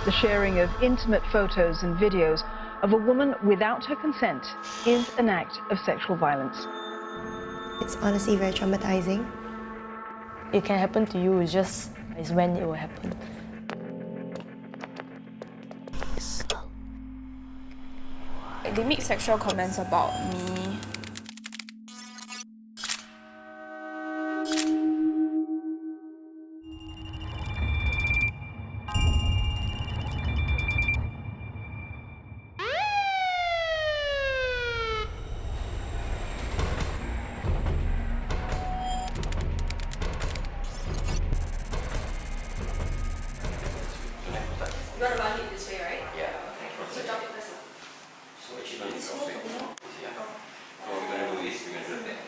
The sharing of intimate photos and videos of a woman without her consent is an act of sexual violence. It's honestly very traumatizing. It can happen to you, it's when it will happen. They make sexual comments about me. You want to run it this way, right? Yeah. Okay. So jump it first. So actually not in front of it. Yeah. So we're going to do this, we're going to do that.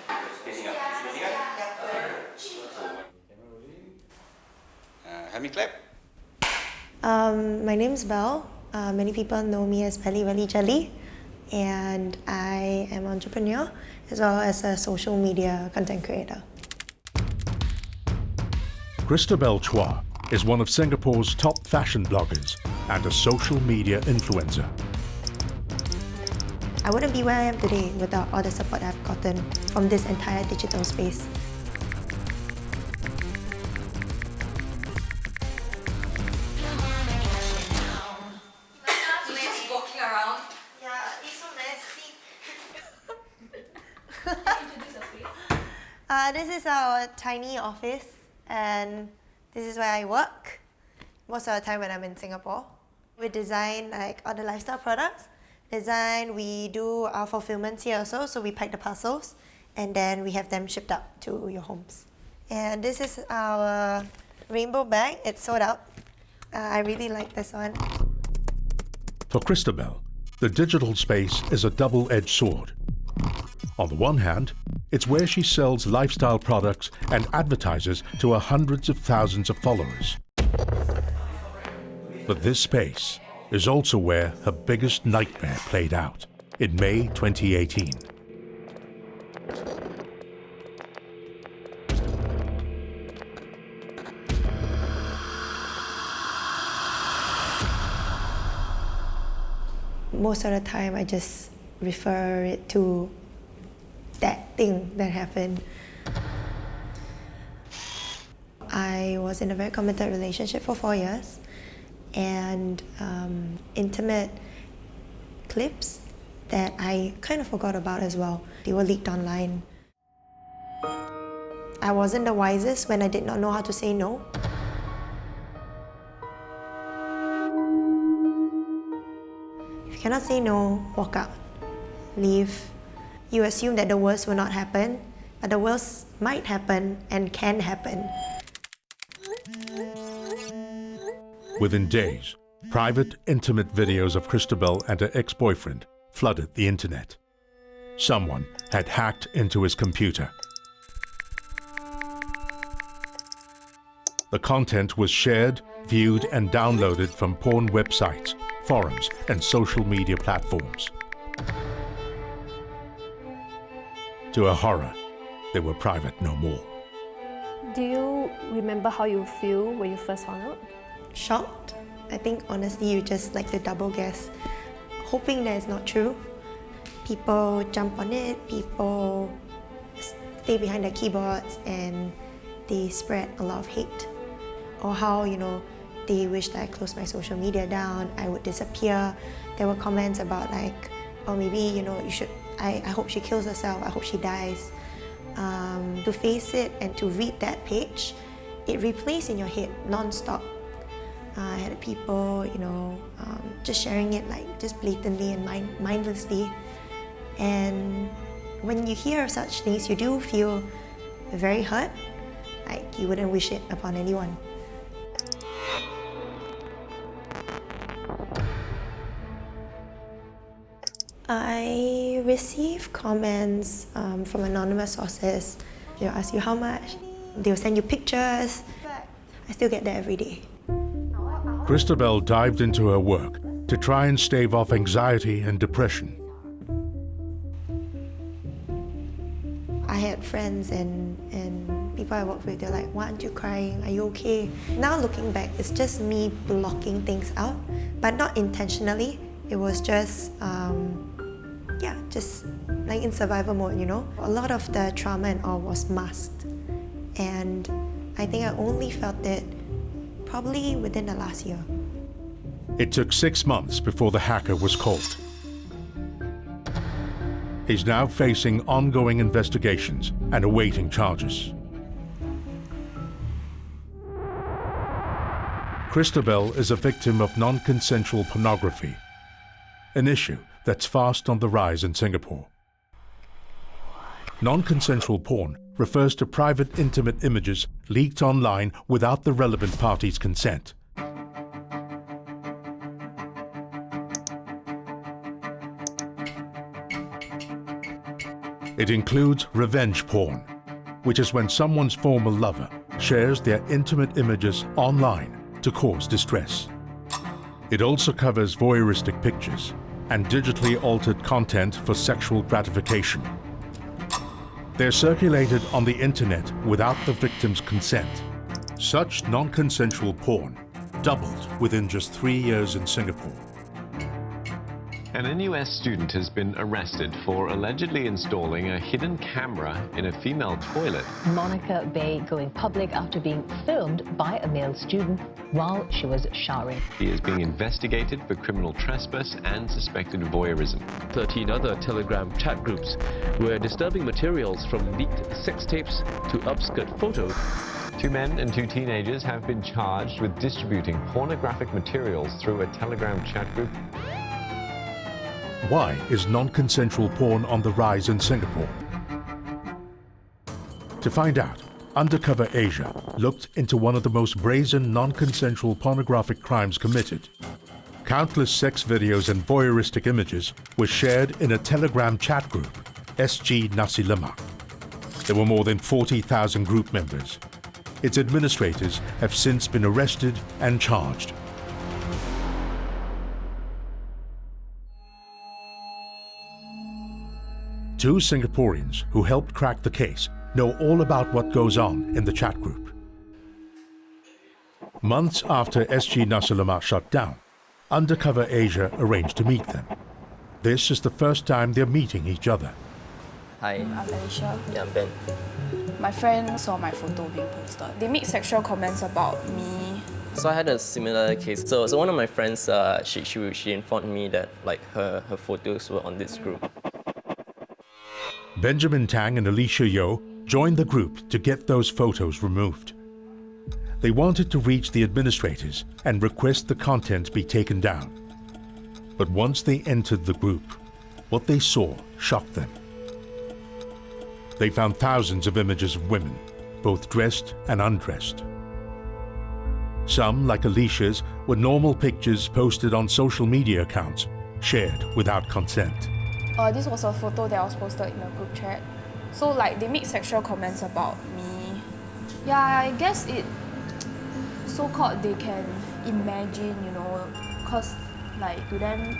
Facing up. Facing up? Yeah. Help me clap. My name's Belle. Many people know me as Belly Belly Jelly, and I am an entrepreneur as well as a social media content creator. Christabel Chua is one of Singapore's top fashion bloggers and a social media influencer. I wouldn't be where I am today without all the support I've gotten from this entire digital space. Please walking around. Yeah, it's so messy. Introduce your space. This is our tiny office, and this is where I work most of the time when I'm in Singapore. We design like all the lifestyle products. We do our fulfillments here also, so we pack the parcels and then we have them shipped up to your homes. And this is our rainbow bag. It's sold out. I really like this one. For Christabel, the digital space is a double-edged sword. On the one hand, it's where she sells lifestyle products and advertises to her hundreds of thousands of followers. But this space is also where her biggest nightmare played out in May 2018. Most of the time, I just refer it to that thing that happened. I was in a very committed relationship for 4 years, and intimate clips that I kind of forgot about as well. They were leaked online. I wasn't the wisest when I did not know how to say no. If you cannot say no, walk out, leave. You assume that the worst will not happen, but the worst might happen and can happen. Within days, private, intimate videos of Christabel and her ex-boyfriend flooded the internet. Someone had hacked into his computer. The content was shared, viewed, and downloaded from porn websites, forums, and social media platforms. To her horror, they were private no more. Do you remember how you feel when you first found out? Shocked. I think honestly you just like to double guess, hoping that it's not true. People jump on it, people stay behind their keyboards and they spread a lot of hate. Or how, they wish that I closed my social media down, I would disappear. There were comments about like, oh maybe, you should, I hope she kills herself, I hope she dies. To face it and to read that page, it replays in your head non-stop. I had people, just sharing it like just blatantly and mindlessly. And when you hear such things, you do feel very hurt, like you wouldn't wish it upon anyone. I receive comments from anonymous sources. They'll ask you how much, they'll send you pictures. I still get that every day. Christabel dived into her work to try and stave off anxiety and depression. I had friends and people I work with, they're like, why aren't you crying? Are you okay? Now looking back, it's just me blocking things out, but not intentionally. It was just, just like in survival mode, you know? A lot of the trauma and all was masked. And I think I only felt it probably within the last year. It took 6 months before the hacker was caught. He's now facing ongoing investigations and awaiting charges. Christabel is a victim of non-consensual pornography, an issue that's fast on the rise in Singapore. Non-consensual porn refers to private, intimate images leaked online without the relevant party's consent. It includes revenge porn, which is when someone's former lover shares their intimate images online to cause distress. It also covers voyeuristic pictures and digitally altered content for sexual gratification. They're circulated on the internet without the victim's consent. Such non-consensual porn doubled within just 3 years in Singapore. And a US student has been arrested for allegedly installing a hidden camera in a female toilet. Monica Bay going public after being filmed by a male student while she was showering. He is being investigated for criminal trespass and suspected voyeurism. 13 other Telegram chat groups where disturbing materials from leaked sex tapes to upskirt photos. 2 men and 2 teenagers have been charged with distributing pornographic materials through a Telegram chat group. Why is non-consensual porn on the rise in Singapore? To find out, Undercover Asia looked into one of the most brazen non-consensual pornographic crimes committed. Countless sex videos and voyeuristic images were shared in a Telegram chat group, SG Nasi Lemak. There were more than 40,000 group members. Its administrators have since been arrested and charged. Two Singaporeans who helped crack the case know all about what goes on in the chat group. Months after SG Nasi Lemak shut down, Undercover Asia arranged to meet them. This is the first time they're meeting each other. Hi. I'm Alicia. Yeah, I'm Ben. My friend saw my photo being posted. They make sexual comments about me. So I had a similar case. So one of my friends, she informed me that like her photos were on this group. Benjamin Tang and Alicia Yeoh joined the group to get those photos removed. They wanted to reach the administrators and request the content be taken down. But once they entered the group, what they saw shocked them. They found thousands of images of women, both dressed and undressed. Some, like Alicia's, were normal pictures posted on social media accounts, shared without consent. This was a photo that was posted in a group chat. So like they make sexual comments about me. Yeah, I guess it so-called they can imagine, you know, cause like to them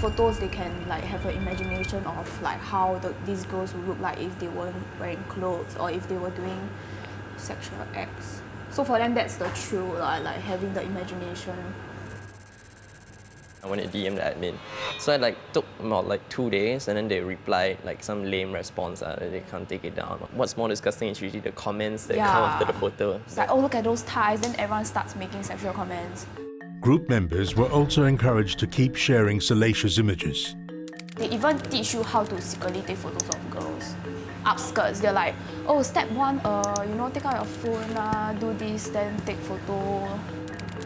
photos they can like have an imagination of like how these girls would look like if they weren't wearing clothes or if they were doing sexual acts. So for them that's the thrill, like having the imagination. I wanted to DM the admin. So I took about 2 days and then they replied some lame response that they can't take it down. What's more disgusting is usually the comments that come after the photo. It's like, oh look at those thighs, then everyone starts making sexual comments. Group members were also encouraged to keep sharing salacious images. They even teach you how to secretly take photos of girls. Upskirts, they're like, oh step 1, take out your phone, do this, then take photo.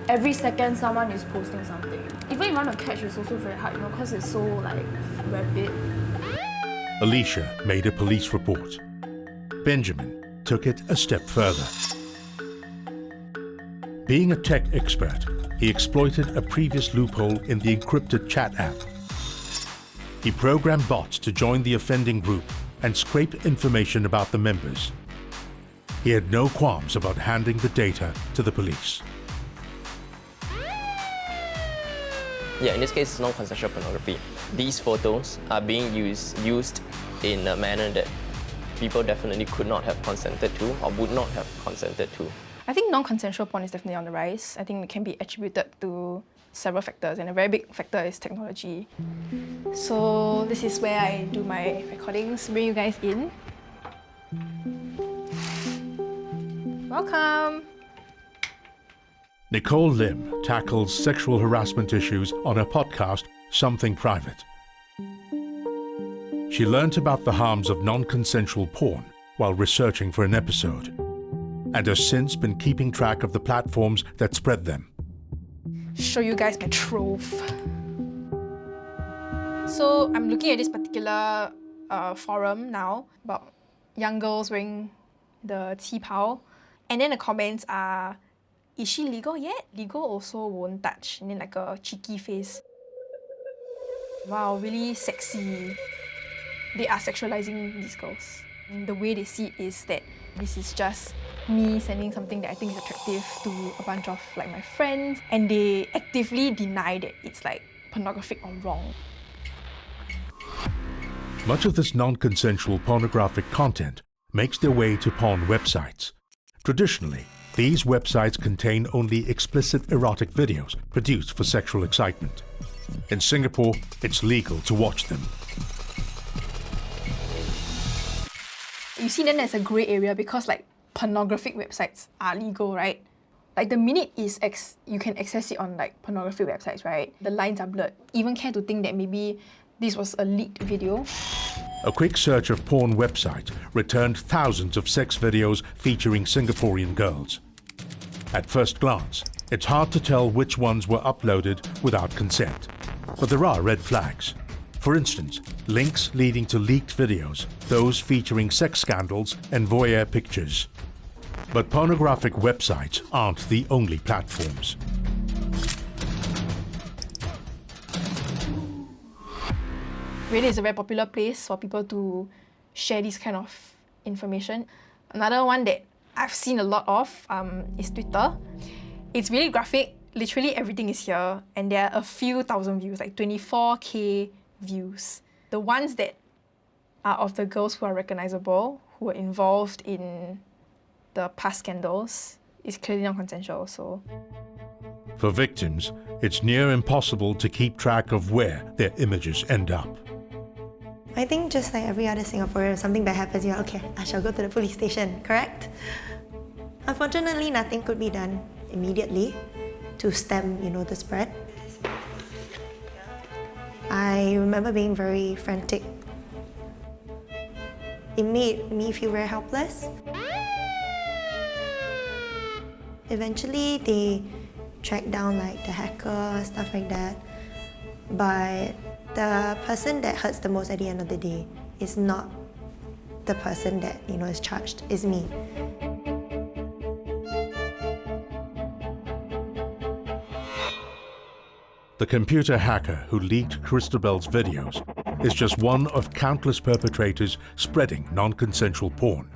Every second someone is posting something. Even if you want to catch, it's also very hard, because it's so rapid. Alicia made a police report. Benjamin took it a step further. Being a tech expert, he exploited a previous loophole in the encrypted chat app. He programmed bots to join the offending group and scrape information about the members. He had no qualms about handing the data to the police. Yeah, in this case, it's non-consensual pornography. These photos are being used in a manner that people definitely could not have consented to or would not have consented to. I think non-consensual porn is definitely on the rise. I think it can be attributed to several factors, and a very big factor is technology. So this is where I do my recordings, bring you guys in. Welcome! Nicole Lim tackles sexual harassment issues on her podcast, Something Private. She learnt about the harms of non-consensual porn while researching for an episode, and has since been keeping track of the platforms that spread them. Show you guys my trove. So I'm looking at this particular forum now about young girls wearing the qipao, and then the comments are, is she legal yet? Legal also won't touch, and then like a cheeky face. Wow, really sexy. They are sexualizing these girls. And the way they see it is that this is just me sending something that I think is attractive to a bunch of like my friends, and they actively deny that it's like pornographic or wrong. Much of this non-consensual pornographic content makes their way to porn websites. Traditionally, these websites contain only explicit erotic videos produced for sexual excitement. In Singapore, it's legal to watch them. You see, then there's a grey area because like pornographic websites are legal, right? Like the minute is you can access it on like pornographic websites, right? The lines are blurred. Even care to think that maybe this was a leaked video? A quick search of porn websites returned thousands of sex videos featuring Singaporean girls. At first glance, it's hard to tell which ones were uploaded without consent, but there are red flags. For instance, links leading to leaked videos, those featuring sex scandals and voyeur pictures. But pornographic websites aren't the only platforms. Reddit is a very popular place for people to share this kind of information. Another one that I've seen a lot of is Twitter. It's really graphic. Literally everything is here, and there are a few thousand views, like 24K views. The ones that are of the girls who are recognizable, who were involved in the past scandals, is clearly non-consensual. So, for victims, it's near impossible to keep track of where their images end up. I think just like every other Singaporean, if something bad happens, you're okay, I shall go to the police station, correct? Unfortunately, nothing could be done immediately to stem, the spread. I remember being very frantic. It made me feel very helpless. Eventually, they tracked down like the hacker, stuff like that. But the person that hurts the most at the end of the day is not the person that is charged, it's me. The computer hacker who leaked Christabel's videos is just one of countless perpetrators spreading non-consensual porn.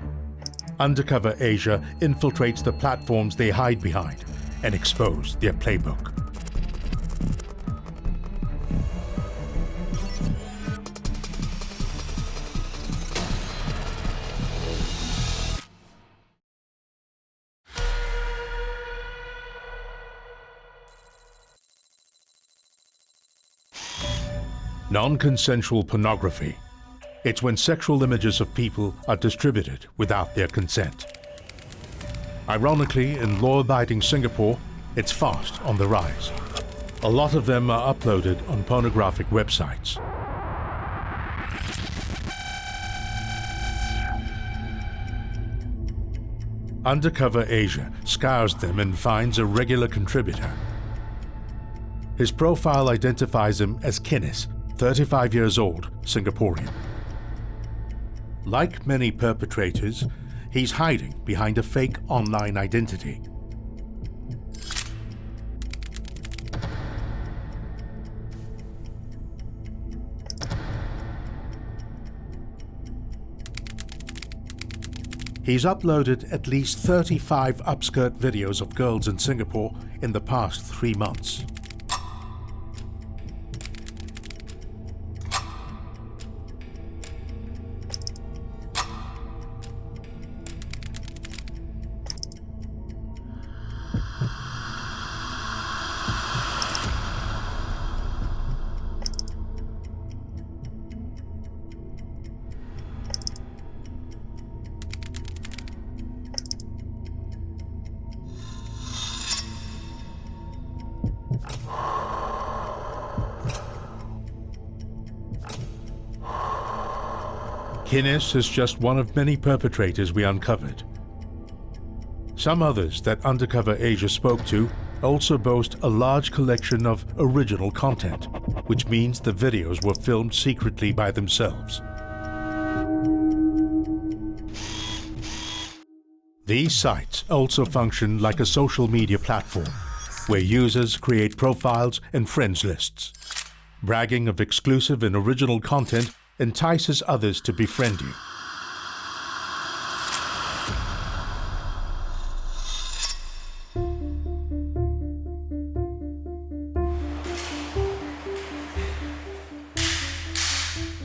Undercover Asia infiltrates the platforms they hide behind and expose their playbook. Non-consensual pornography. It's when sexual images of people are distributed without their consent. Ironically, in law-abiding Singapore, it's fast on the rise. A lot of them are uploaded on pornographic websites. Undercover Asia scours them and finds a regular contributor. His profile identifies him as Kinnis, 35 years old, Singaporean. Like many perpetrators, he's hiding behind a fake online identity. He's uploaded at least 35 upskirt videos of girls in Singapore in the past 3 months. Kines is just one of many perpetrators we uncovered. Some others that Undercover Asia spoke to also boast a large collection of original content, which means the videos were filmed secretly by themselves. These sites also function like a social media platform, where users create profiles and friends lists. Bragging of exclusive and original content entices others to befriend you.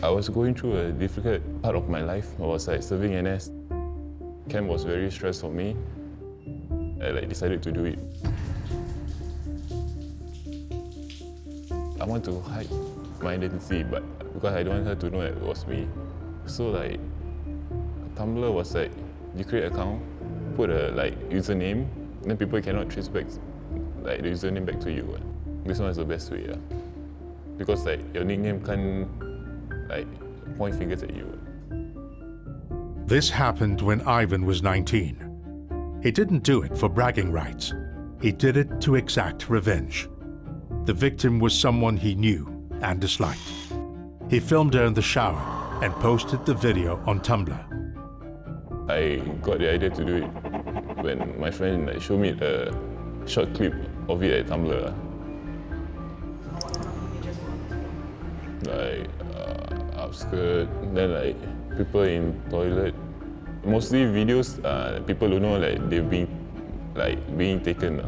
I was going through a difficult part of my life. I was serving NS. Camp was very stressful for me. I decided to do it. I want to hide my identity, but because I don't want her to know that it was me. So Tumblr was you create an account, put a username, then people cannot trace back the username back to you. This one is the best way, because your nickname can't point fingers at you. This happened when Ivan was 19. He didn't do it for bragging rights. He did it to exact revenge. The victim was someone he knew and disliked. He filmed her in the shower and posted the video on Tumblr. I got the idea to do it when my friend showed me a short clip of it at Tumblr. Upskirt, then people in toilet. Mostly videos, people don't know they're being taken.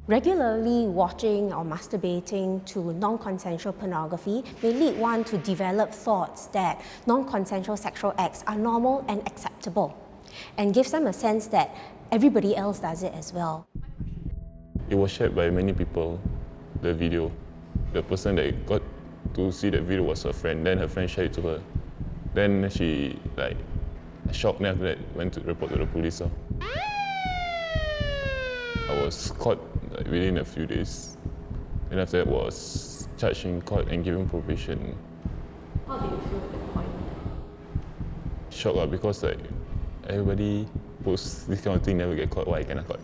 Regularly watching or masturbating to non-consensual pornography may lead one to develop thoughts that non-consensual sexual acts are normal and acceptable, and gives them a sense that everybody else does it as well. It was shared by many people, the video. The person that got to see the video was her friend, then her friend shared it to her. Then she shocked, and after that went to report to the police. I was caught within a few days, and after that was charged in court and given probation. How did you feel at that point? Shocked, because everybody posts this kind of thing, never get caught. Why I cannot caught?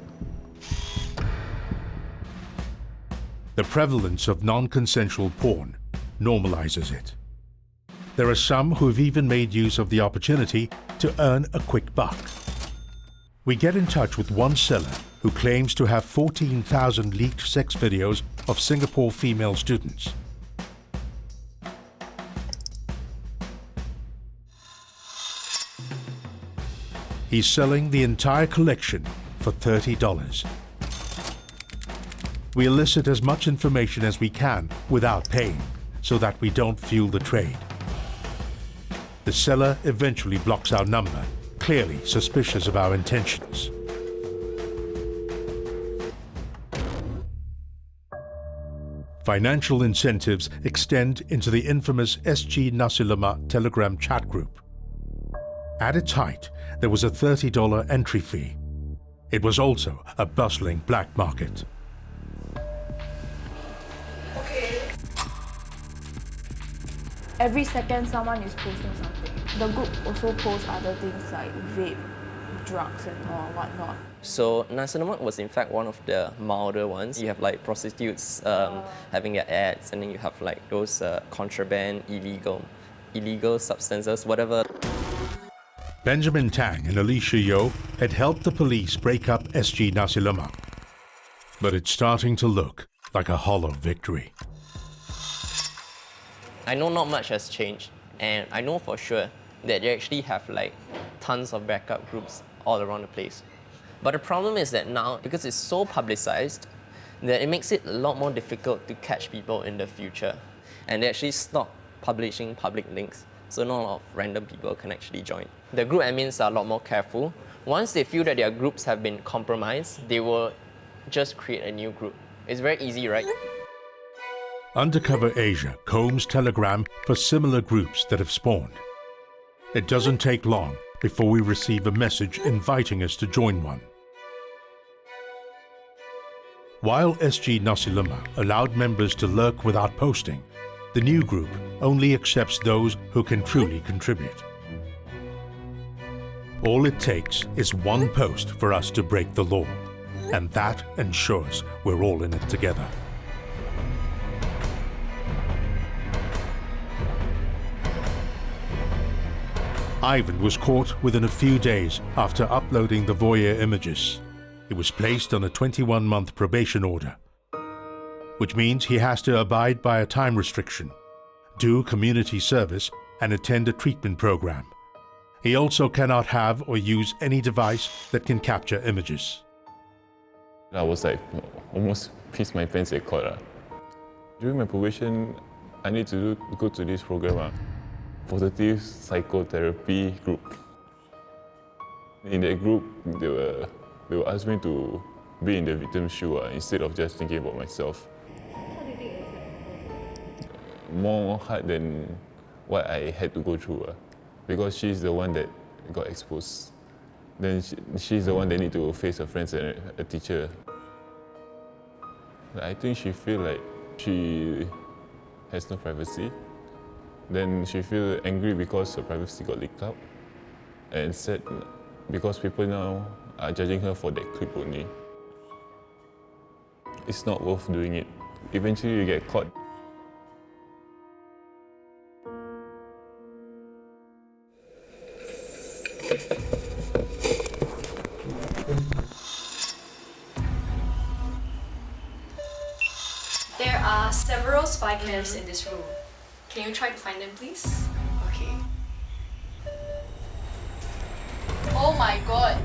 The prevalence of non-consensual porn normalizes it. There are some who have even made use of the opportunity to earn a quick buck. We get in touch with one seller who claims to have 14,000 leaked sex videos of Singapore female students. He's selling the entire collection for $30. We elicit as much information as we can without paying, so that we don't fuel the trade. The seller eventually blocks our number, clearly suspicious of our intentions. Financial incentives extend into the infamous SG Nasi Lemak Telegram chat group. At its height, there was a $30 entry fee. It was also a bustling black market. Every second someone is posting something. The group also posts other things like vape, drugs and all whatnot. So Nasi Lemak was in fact one of the milder ones. You have prostitutes having their ads, and then you have those contraband, illegal substances, whatever. Benjamin Tang and Alicia Yeoh had helped the police break up SG Nasi Lemak. But it's starting to look like a hollow victory. I know not much has changed, and I know for sure that they actually have tons of backup groups all around the place. But the problem is that now, because it's so publicized, that it makes it a lot more difficult to catch people in the future. And they actually stop publishing public links, so not a lot of random people can actually join. The group admins are a lot more careful. Once they feel that their groups have been compromised, they will just create a new group. It's very easy, right? Undercover Asia combs Telegram for similar groups that have spawned. It doesn't take long before we receive a message inviting us to join one. While SG Nasi Lemak allowed members to lurk without posting, The new group only accepts those who can truly contribute. All it takes is one post for us to break the law, and that ensures we're all in it together. Ivan was caught within a few days after uploading the voyeur images. He was placed on a 21-month probation order, which means he has to abide by a time restriction, do community service, and attend a treatment program. He also cannot have or use any device that can capture images. I was like, almost pissed my pants at court. During my probation, I need to go to this program, positive psychotherapy group. In that group, they will ask me to be in the victim's shoe instead of just thinking about myself. How do you think it's More hard than what I had to go through, because she's the one that got exposed. Then she's the one that need to face her friends and a teacher. I think she feel like she has no privacy. Then she feel angry because her privacy got leaked out, and sad because people now are judging her for that clip only. It's not worth doing it. Eventually you get caught. There are several spy cams in this room. Can you try to find them, please? Okay. Oh my god!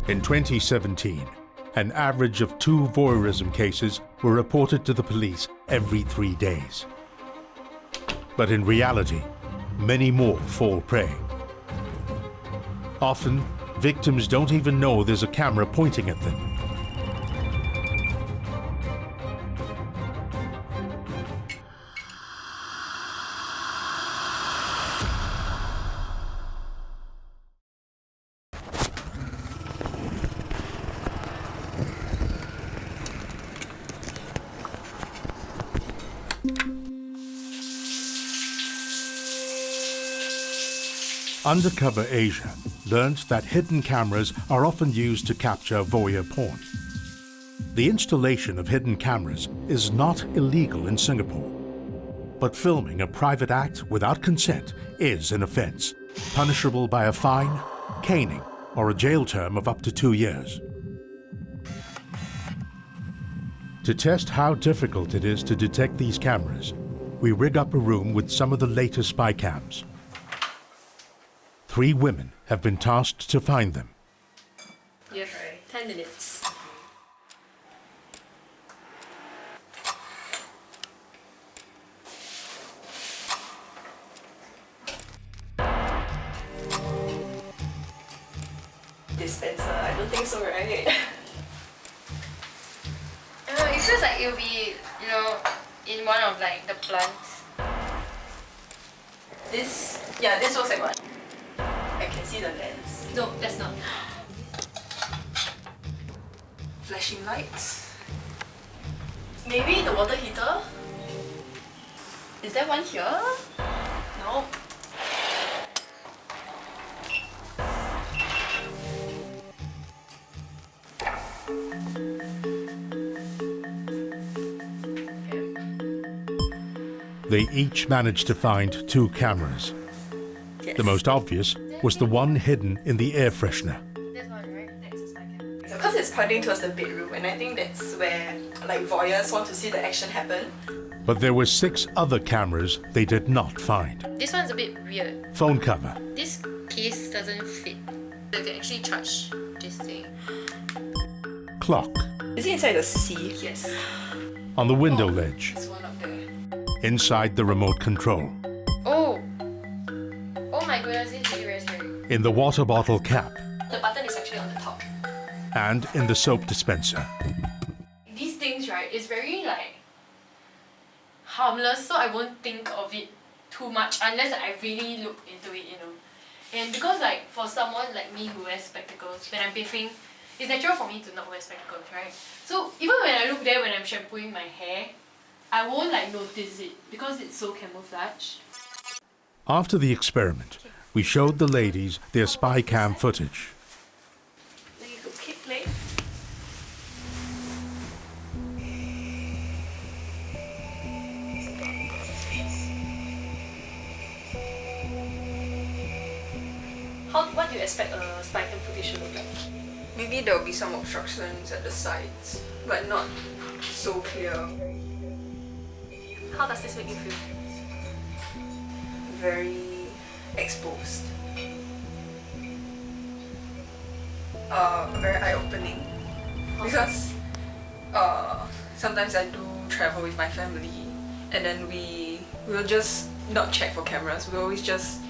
In 2017, an average of 2 voyeurism cases were reported to the police every 3 days. But in reality, many more fall prey. Often, victims don't even know there's a camera pointing at them. Undercover Asia learned that hidden cameras are often used to capture voyeur porn. The installation of hidden cameras is not illegal in Singapore, but filming a private act without consent is an offence, punishable by a fine, caning, or a jail term of up to 2 years. To test how difficult it is to detect these cameras, we rig up a room with some of the latest spy cams. 3 women have been tasked to find them. You have 10 minutes. Dispenser, I don't think so, right? It feels like it'll be, in one of like the plants. This was like one. I can see the lens. No, that's not. Flashing lights. Maybe the water heater? Is there one here? No. They each managed to find 2 cameras. Yes. The most obvious was the one hidden in the air freshener. This one, right? Next is my camera. Because it's pointing towards the bedroom, and I think that's where like voyeurs want to see the action happen. But there were 6 other cameras they did not find. This one's a bit weird. Phone cover, This case doesn't fit. You can actually charge this thing. clock, Is it inside the sea? Yes. on the window ledge, There's one up there. inside the remote control, Oh! Oh my goodness, this is really very scary. in the water bottle cap, The button is actually on the top. and in the soap dispenser. These things, right, is very like harmless, so I won't think of it too much unless I really look into it, you know. And because like for someone like me who wears spectacles, when I'm bathing, it's natural for me to not wear spectacles, right? So even when I look there when I'm shampooing my hair, I won't like notice it because it's so camouflaged. After the experiment, we showed the ladies their spy cam footage. Then you could keep playing. What do you expect a spy cam footage to look like? Maybe there will be some obstructions at the sides, but not so clear. How does this make you feel? Very exposed. Very eye-opening. Because sometimes I do travel with my family, and then we'll just not check for cameras. We always just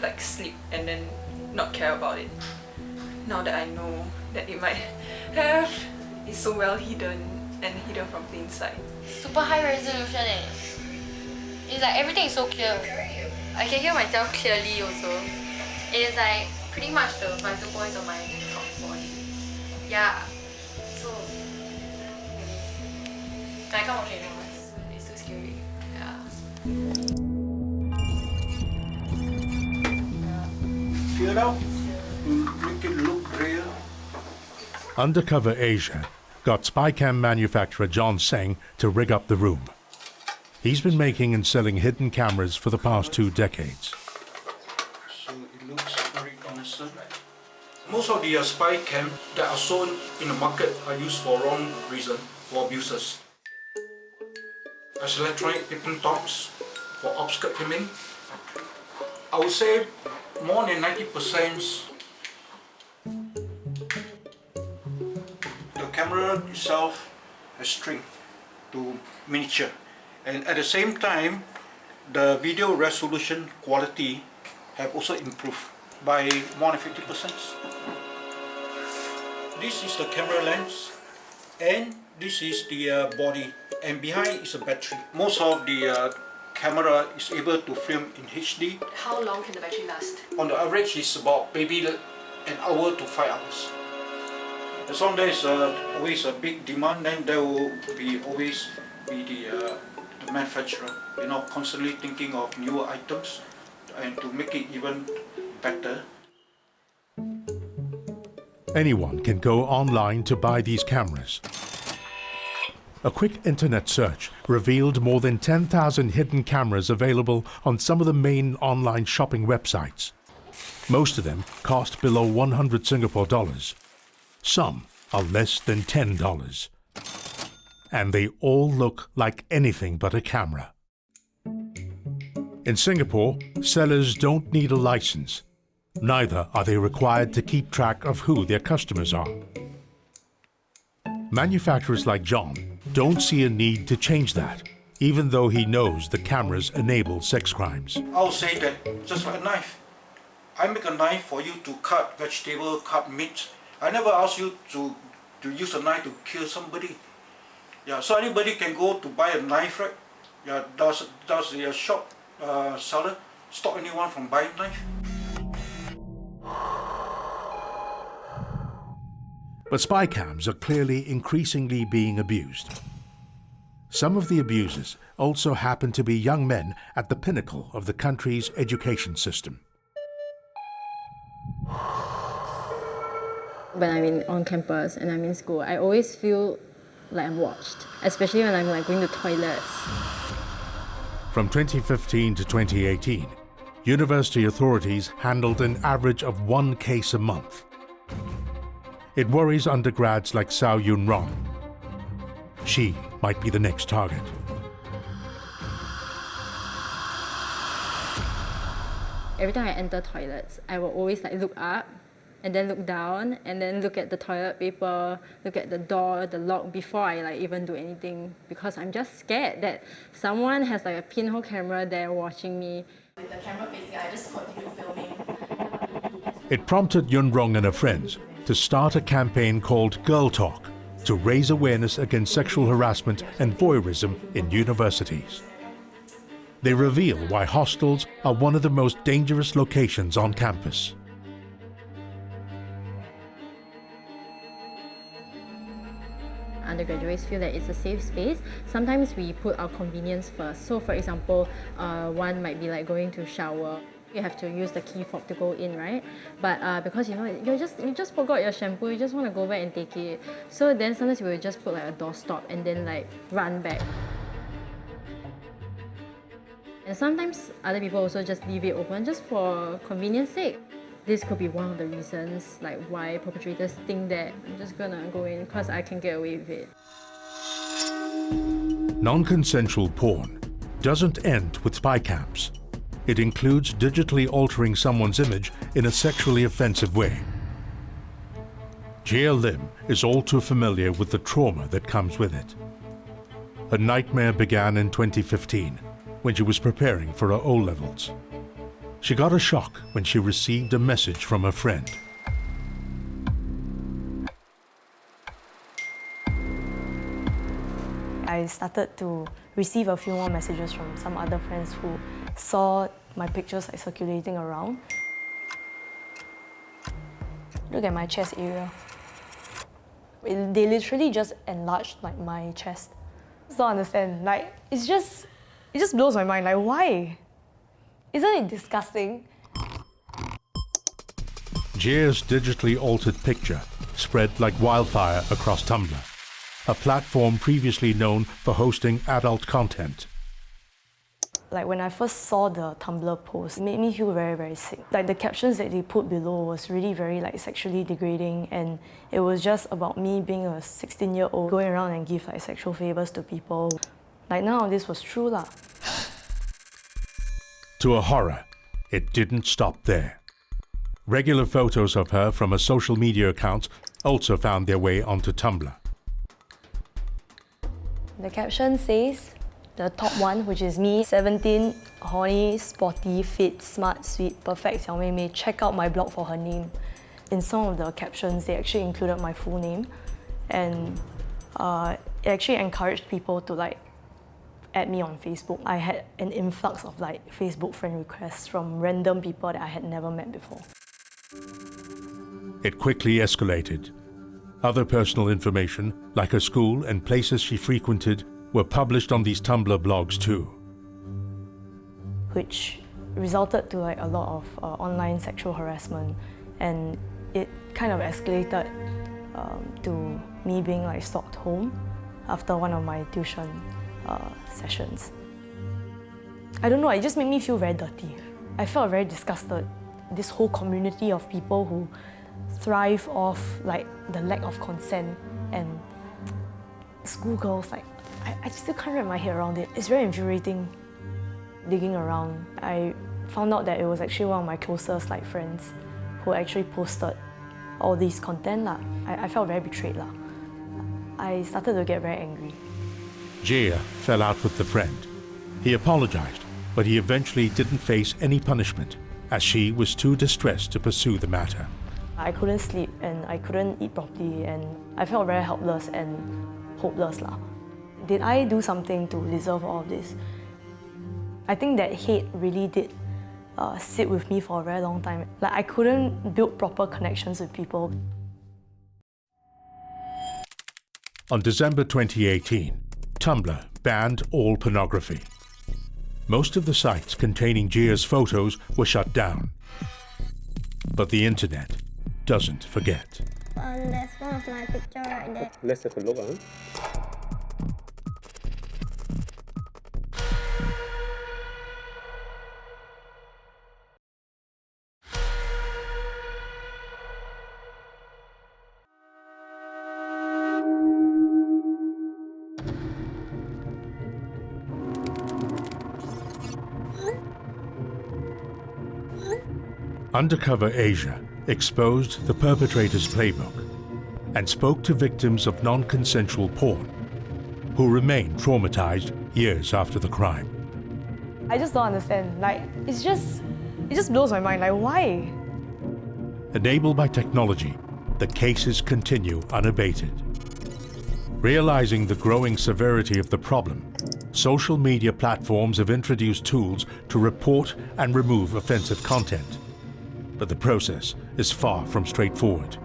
like sleep and then not care about it. Now that I know that it might have, it's so well hidden and hidden from the inside. Super high resolution eh. It's like everything is so clear. I can hear myself clearly also. It's like pretty much the vital points of my top body. Yeah. So I can't watch it anymore. It's too scary. Yeah. Feel it out to make it look real. Undercover Asia got spycam manufacturer John Seng to rig up the room. He's been making and selling hidden cameras for the past 2 decades. So it looks very innocent. Most of the spy cam that are sold in the market are used for wrong reason, for abusers. As electronic peeping tops for obscure filming. I would say more than 90%. The camera itself has shrunk to miniature, and at the same time the video resolution quality have also improved by more than 50%. This is the camera lens and this is the body, and behind is a battery. Most of the camera is able to film in HD. How long can the battery last? On the average it's about maybe an hour to 5 hours. As long as there is always a big demand, then there will always be the manufacturer, you know, constantly thinking of newer items and to make it even better. Anyone can go online to buy these cameras. A quick internet search revealed more than 10,000 hidden cameras available on some of the main online shopping websites. Most of them cost below 100 Singapore dollars. Some are less than $10. And they all look like anything but a camera. In Singapore, sellers don't need a license. Neither are they required to keep track of who their customers are. Manufacturers like John don't see a need to change that, even though he knows the cameras enable sex crimes. I'll say that just like a knife. I make a knife for you to cut vegetable, cut meat. I never ask you to use a knife to kill somebody. Yeah, so anybody can go to buy a knife, right? Yeah, does the shop seller stop anyone from buying a knife? But spy cams are clearly increasingly being abused. Some of the abusers also happen to be young men at the pinnacle of the country's education system. When I'm on campus and I'm in school, I always feel like I'm watched, especially when I'm like going to toilets. From 2015 to 2018, university authorities handled an average of 1 case a month. It worries undergrads like Sao Yun Rong. She might be the next target. Every time I enter toilets, I will always like look up and then look down and then look at the toilet paper, look at the door, the lock before I like even do anything, because I'm just scared that someone has like a pinhole camera there watching me. With the camera facing, I just continue filming. It prompted Yun Rong and her friends to start a campaign called Girl Talk to raise awareness against sexual harassment and voyeurism in universities. They reveal why hostels are one of the most dangerous locations on campus. Undergraduates feel that it's a safe space. Sometimes we put our convenience first. So for example, one might be like going to shower. You have to use the key fob to go in, right? But because you just forgot your shampoo, you just want to go back and take it. So then sometimes we will just put like a doorstop and then like run back. And sometimes other people also just leave it open just for convenience sake. This could be one of the reasons like why perpetrators think that I'm just gonna go in because I can get away with it. Non-consensual porn doesn't end with spy cams. It includes digitally altering someone's image in a sexually offensive way. Jia Lim is all too familiar with the trauma that comes with it. Her nightmare began in 2015 when she was preparing for her O-levels. She got a shock when she received a message from a friend. I started to receive a few more messages from some other friends who saw my pictures like circulating around. Look at my chest area. They literally just enlarged like my chest. I don't understand. Like it just blows my mind. Like why? Isn't it disgusting? Jia's digitally altered picture spread like wildfire across Tumblr, a platform previously known for hosting adult content. Like when I first saw the Tumblr post, it made me feel very, very sick. Like the captions that they put below was really very like sexually degrading, and it was just about me being a 16-year-old going around and give like sexual favors to people. Like none of this was true lah. To her horror, it didn't stop there. Regular photos of her from her social media accounts also found their way onto Tumblr. The caption says, the top one, which is me, 17, horny, sporty, fit, smart, sweet, perfect Xiao Mei Mei, check out my blog for her name. In some of the captions, they actually included my full name, and it actually encouraged people to like add me on Facebook. I had an influx of like Facebook friend requests from random people that I had never met before. It quickly escalated. Other personal information, like her school and places she frequented, were published on these Tumblr blogs too. Which resulted to like a lot of online sexual harassment, and it kind of escalated to me being like stalked home after one of my tuition sessions. I don't know, it just made me feel very dirty. I felt very disgusted. This whole community of people who thrive off like the lack of consent, and schoolgirls, like I still can't wrap my head around it. It's very infuriating. Digging around, I found out that it was actually one of my closest like friends who actually posted all these content lah. I felt very betrayed lah. I started to get very angry. Jia fell out with the friend. He apologized, but he eventually didn't face any punishment, as she was too distressed to pursue the matter. I couldn't sleep and I couldn't eat properly, and I felt very helpless and hopeless lah. Did I do something to deserve all of this? I think that hate really did sit with me for a very long time. Like I couldn't build proper connections with people. On December 2018, Tumblr banned all pornography. Most of the sites containing Jia's photos were shut down. But the internet doesn't forget. There's one of my picture right there. Let's have a look, huh? Undercover Asia exposed the perpetrators' playbook and spoke to victims of non-consensual porn who remain traumatized years after the crime. I just don't understand. Like it just blows my mind. Like why? Enabled by technology, the cases continue unabated. Realizing the growing severity of the problem, social media platforms have introduced tools to report and remove offensive content. But the process is far from straightforward.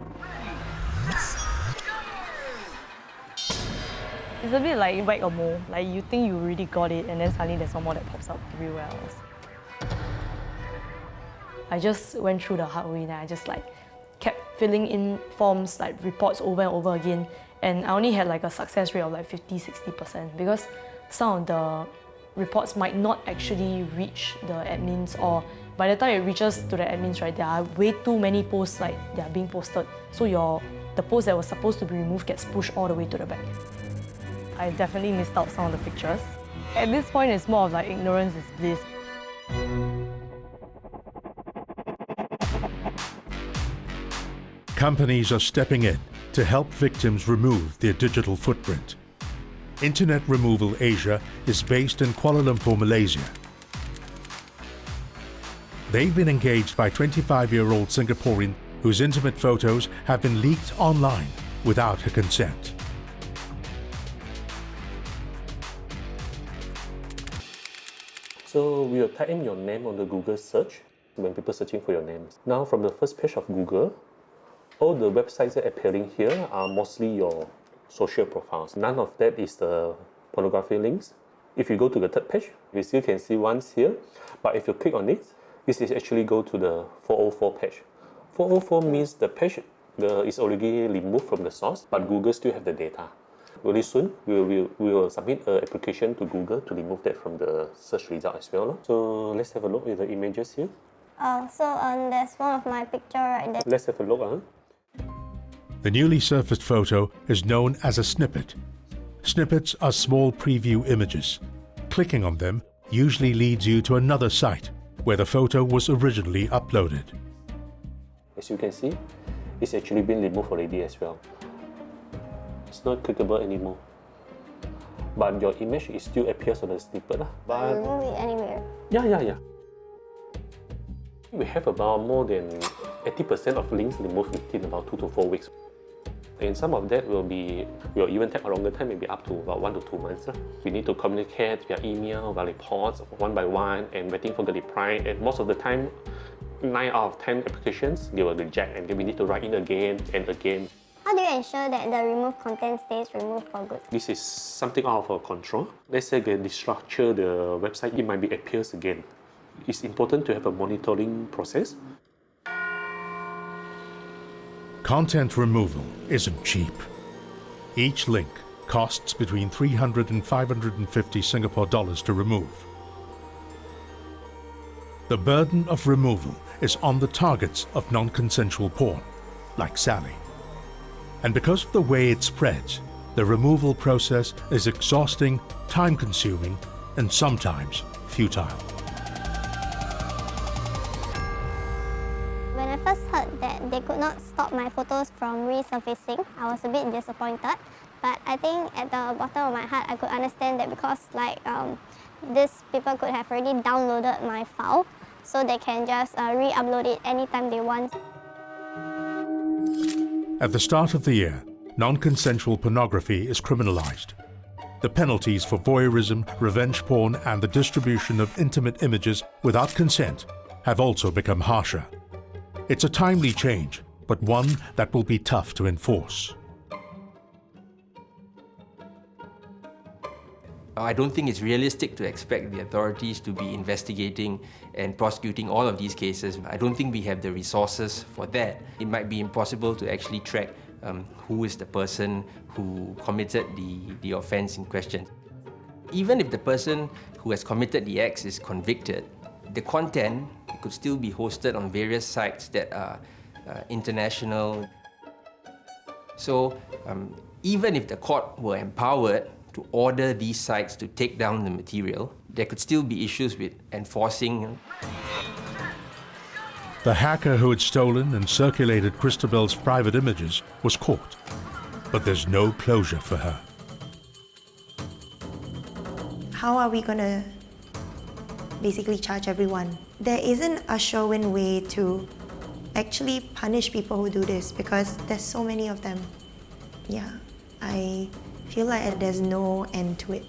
It's a bit like whack-a-mole. Like you think you really got it, and then suddenly there's one more that pops up everywhere else. I just went through the hard way, and I just kept filling in forms, reports over and over again, and I only had a success rate of 50-60% because some of the reports might not actually reach the admins, or by the time it reaches to the admins, right, there are way too many posts they are being posted, so the post that was supposed to be removed gets pushed all the way to the back. I definitely missed out some of the pictures. At this point, it's more of ignorance is bliss. Companies are stepping in to help victims remove their digital footprint. Internet Removal Asia is based in Kuala Lumpur, Malaysia. They've been engaged by 25-year-old Singaporean whose intimate photos have been leaked online without her consent. So we will type in your name on the Google search when people are searching for your names. Now from the first page of Google, all the websites that are appearing here are mostly your social profiles. None of that is the pornography links. If you go to the third page, you still can see ones here, but if you click on it, this is actually go to the 404 page. 404 means the page is already removed from the source, but Google still have the data. Very soon, we will submit an application to Google to remove that from the search result as well. So let's have a look at the images here. There's one of my picture right there. Let's have a look. The newly surfaced photo is known as a snippet. Snippets are small preview images. Clicking on them usually leads you to another site where the photo was originally uploaded. As you can see, it's actually been removed already as well. It's not clickable anymore. But your image still appears on the snippet. But remove it anywhere. Yeah. We have about more than 80% of links removed within about 2 to 4 weeks. And some of that will even take a longer time, maybe up to about 1 to 2 months. We need to communicate via email, via reports, one by one, and waiting for the reply. And most of the time, 9 out of 10 applications, they will reject, and then we need to write in again and again. How do you ensure that the removed content stays removed for good? This is something out of our control. Let's say they restructure the website, it might be appears again. It's important to have a monitoring process. Content removal isn't cheap. Each link costs between 300 and 550 Singapore dollars to remove. The burden of removal is on the targets of non-consensual porn, like Sally. And because of the way it spreads, the removal process is exhausting, time-consuming, and sometimes futile. When I first heard that they could not stop my photos from resurfacing, I was a bit disappointed. But I think at the bottom of my heart, I could understand that because these people could have already downloaded my file, so they can just re-upload it anytime they want. At the start of the year, non-consensual pornography is criminalized. The penalties for voyeurism, revenge porn, and the distribution of intimate images without consent have also become harsher. It's a timely change, but one that will be tough to enforce. I don't think it's realistic to expect the authorities to be investigating and prosecuting all of these cases. I don't think we have the resources for that. It might be impossible to actually track who is the person who committed the offense in question. Even if the person who has committed the acts is convicted, the content could still be hosted on various sites that are international. So even if the court were empowered to order these sites to take down the material, there could still be issues with enforcing. The hacker who had stolen and circulated Christabel's private images was caught, but there's no closure for her. How are we going to basically charge everyone? There isn't a sure-win way to actually punish people who do this because there's so many of them. Yeah, I feel like there's no end to it.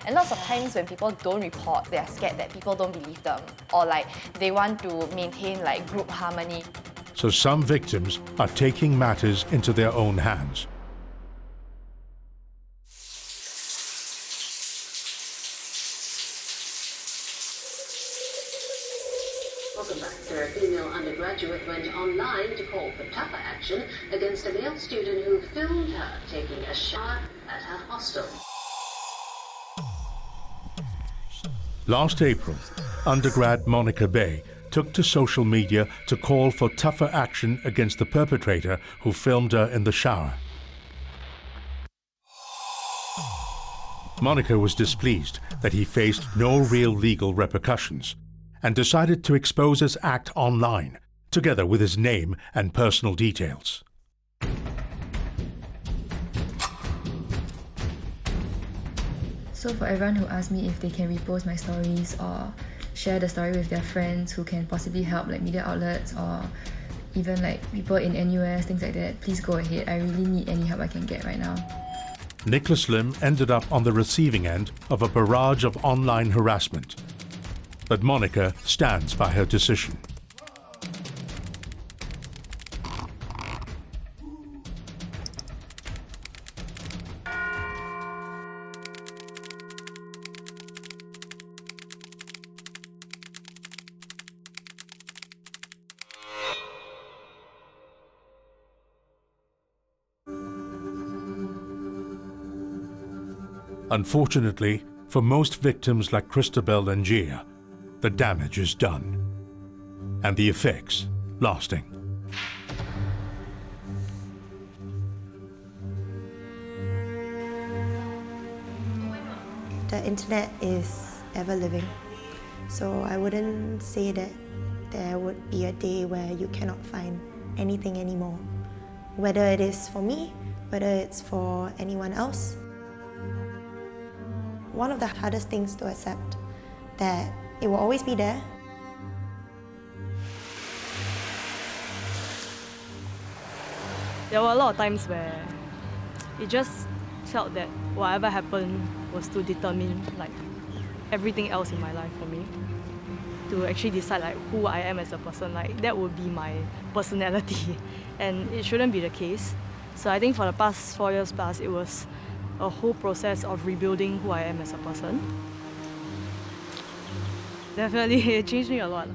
And lots of times when people don't report, they are scared that people don't believe them, or like they want to maintain like group harmony. So some victims are taking matters into their own hands. Welcome back. A female undergraduate went online to call for tougher action against a male student who filmed her taking a shower at her hostel. Last April, undergrad Monica Bay took to social media to call for tougher action against the perpetrator who filmed her in the shower. Monica was displeased that he faced no real legal repercussions and decided to expose his act online, together with his name and personal details. So for everyone who asks me if they can repost my stories or share the story with their friends who can possibly help, like media outlets or even like people in NUS, things like that, please go ahead. I really need any help I can get right now. Nicholas Lim ended up on the receiving end of a barrage of online harassment. But Monica stands by her decision. Unfortunately, for most victims like Christabel and Gia, the damage is done, and the effects lasting. The internet is ever living, so I wouldn't say that there would be a day where you cannot find anything anymore, whether it is for me, whether it's for anyone else. One of the hardest things to accept, that it will always be there. There were a lot of times where it just felt that whatever happened was to determine like everything else in my life for me. To actually decide like who I am as a person, like that would be my personality, and it shouldn't be the case. So I think for the past 4 years plus, it was a whole process of rebuilding who I am as a person. Definitely, it changed me a lot.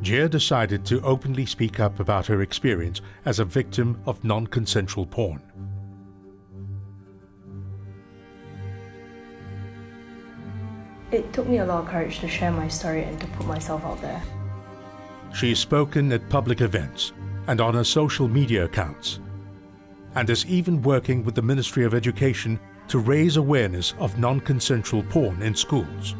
Gia decided to openly speak up about her experience as a victim of non-consensual porn. It took me a lot of courage to share my story and to put myself out there. She has spoken at public events and on her social media accounts, and is even working with the Ministry of Education to raise awareness of non-consensual porn in schools.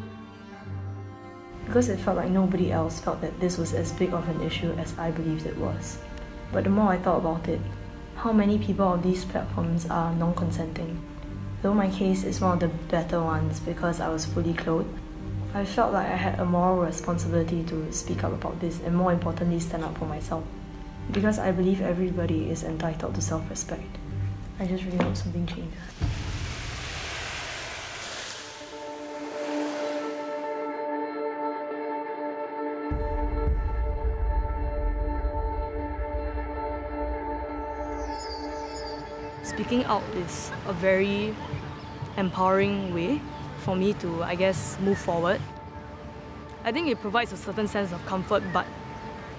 Because it felt like nobody else felt that this was as big of an issue as I believed it was. But the more I thought about it, how many people on these platforms are non-consenting? Though my case is one of the better ones because I was fully clothed, I felt like I had a moral responsibility to speak up about this and more importantly stand up for myself. Because I believe everybody is entitled to self-respect. I just really hope something changes. Speaking out is a very empowering way for me to, I guess, move forward. I think it provides a certain sense of comfort, but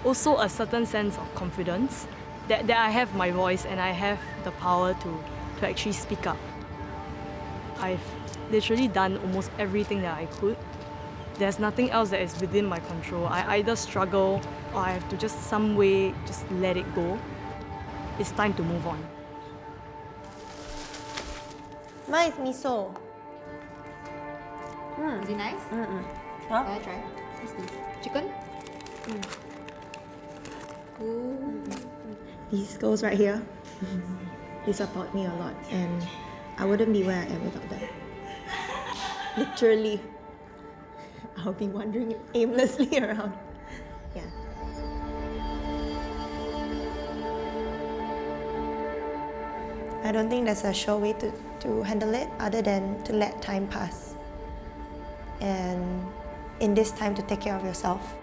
also a certain sense of confidence that I have my voice and I have the power to actually speak up. I've literally done almost everything that I could. There's nothing else that is within my control. I either struggle or I have to just some way just let it go. It's time to move on. Mine is miso. Is it nice? Huh? Can I try? What's this? Chicken? These girls right here, they support me a lot, and I wouldn't be where I am without them. Literally, I'll be wandering aimlessly around. Yeah. I don't think there's a sure way to handle it other than to let time pass. And in this time to take care of yourself.